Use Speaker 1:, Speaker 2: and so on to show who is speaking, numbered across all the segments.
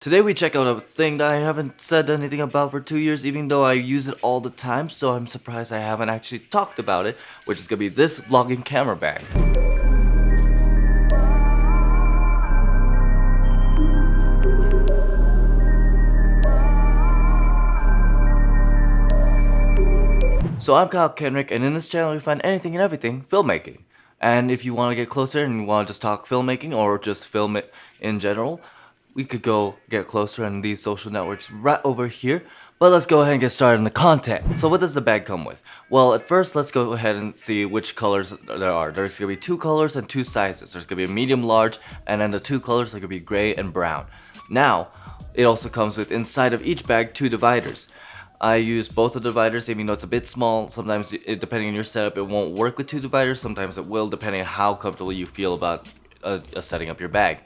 Speaker 1: Today we check out a thing that I haven't said anything about for 2 years, even though I use it all the time, so I'm surprised I haven't actually talked about it, which is gonna be this vlogging camera bag. So I'm Kyle Kenrick, and in this channel you find anything and everything filmmaking. And if you want to get closer and you want to just talk filmmaking or just film it in general, we could go get closer on these social networks right over here. But let's go ahead and get started on the content. So what does the bag come with? Well, at first let's go ahead and see which colors there are. There's gonna be 2 colors and 2 sizes. There's gonna be a medium, large, and then the 2 colors are gonna be gray and brown. Now, it also comes with inside of each bag 2 dividers. I use both of the dividers, even though it's a bit small. Sometimes, depending on your setup, it won't work with 2 dividers. Sometimes it will, depending on how comfortable you feel about setting up your bag.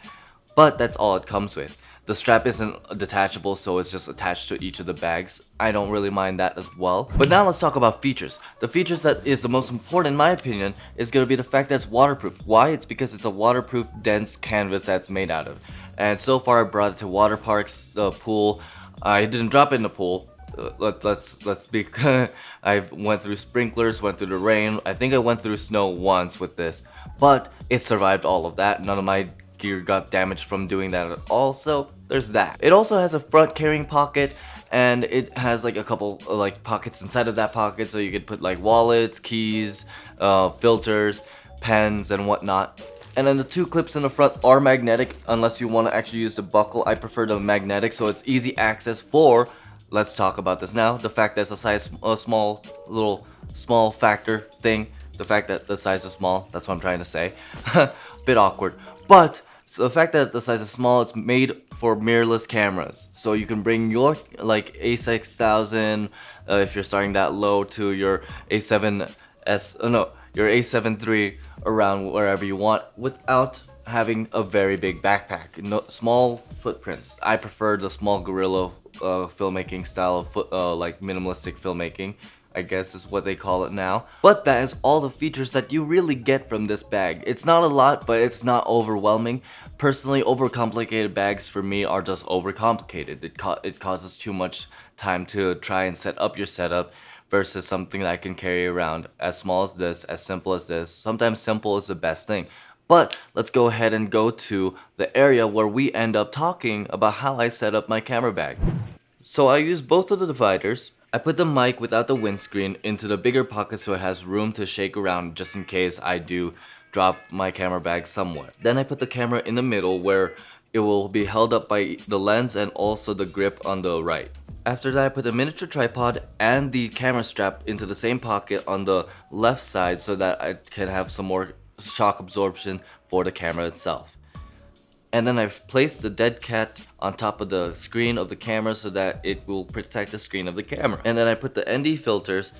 Speaker 1: But that's all it comes with. The strap isn't detachable, so it's just attached to each of the bags. I don't really mind that as well. But now let's talk about features. The features that is the most important in my opinion is going to be the fact that it's waterproof. Why? It's because it's a waterproof, dense canvas that's made out of. And so far I brought it to water parks, the pool. I didn't drop it in the pool. Let's be I went through sprinklers, went through the rain. I think I went through snow once with this, but it survived all of that. None of my gear got damaged from doing that at all, so there's that. It also has a front carrying pocket, and it has like a couple like pockets inside of that pocket, so you could put like wallets, keys, filters, pens, and whatnot. And then the 2 clips in the front are magnetic, unless you want to actually use the buckle. I prefer the magnetic, so it's easy access for. Let's talk about this now. The fact that it's a small factor thing. The fact that the size is small. That's what I'm trying to say. Bit awkward. But so the fact that the size is small, it's made for mirrorless cameras. So you can bring your like A6000 if you're starting that low to your A7S. Your A7 III around wherever you want without having a very big backpack. No, small footprints. I prefer the small Gorilla filmmaking style of like minimalistic filmmaking, I guess is what they call it now. But that is all the features that you really get from this bag. It's not a lot, but it's not overwhelming. Personally, overcomplicated bags for me are just overcomplicated. It causes too much time to try and set up your setup versus something that I can carry around as small as this, as simple as this. Sometimes simple is the best thing. But let's go ahead and go to the area where we end up talking about how I set up my camera bag. So I use both of the dividers. I put the mic without the windscreen into the bigger pocket so it has room to shake around just in case I do drop my camera bag somewhere. Then I put the camera in the middle where it will be held up by the lens and also the grip on the right. After that, I put the miniature tripod and the camera strap into the same pocket on the left side so that I can have some more shock absorption for the camera itself. And then I've placed the dead cat on top of the screen of the camera so that it will protect the screen of the camera. And then I put the ND filters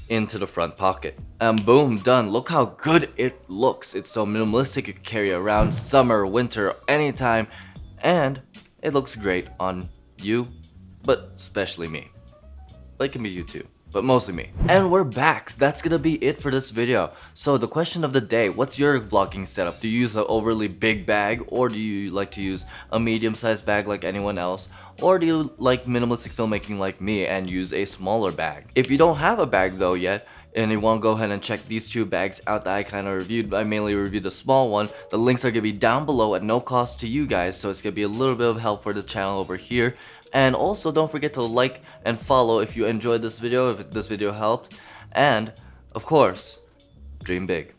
Speaker 1: into the front pocket. And boom, done. Look how good it looks. It's so minimalistic, you can carry it around summer, winter, anytime. And it looks great on you, but especially me. But it can be you too, but mostly me. And we're back. That's gonna be it for this video. So the question of the day, what's your vlogging setup? Do you use an overly big bag, or do you like to use a medium-sized bag like anyone else? Or do you like minimalistic filmmaking like me and use a smaller bag? If you don't have a bag though yet, and you want to go ahead and check these 2 bags out that I kind of reviewed, I mainly reviewed the small one. The links are going to be down below at no cost to you guys, so it's going to be a little bit of help for the channel over here. And also don't forget to like and follow if you enjoyed this video, if this video helped. And of course, dream big.